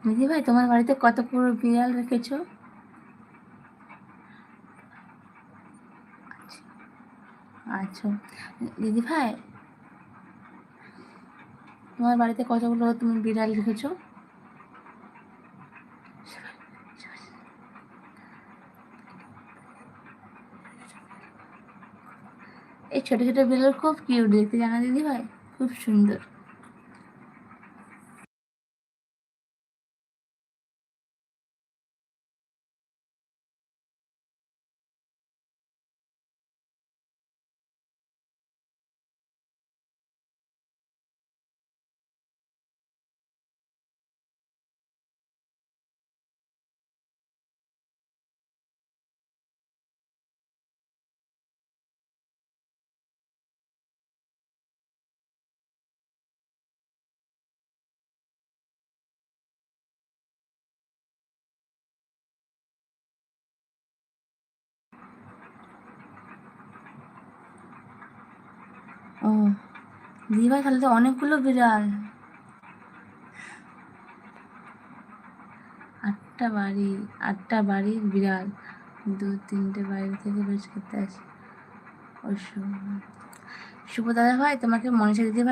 দিদি ভাই, তোমার বাড়িতে কত পুরো বিড়াল রেখেছো? আচ্ছা দিদি ভাই, তোমার বাড়িতে কতগুলো তুমি বিড়াল রেখেছো? এই ছোট ছোট বিড়াল খুব কিউট দেখতে, জানো দিদি ভাই, খুব সুন্দর। ও দিদি ভাই, তাহলে তো অনেকগুলো বিড়াল। 8টা বাড়ি, 8টা বাড়ির বিড়াল, 2-3টে বাইরে থেকে বেশ করতে আসে। ওই শুভ দাদা ভাই, তোমাকে মনীষা দিদি ভাই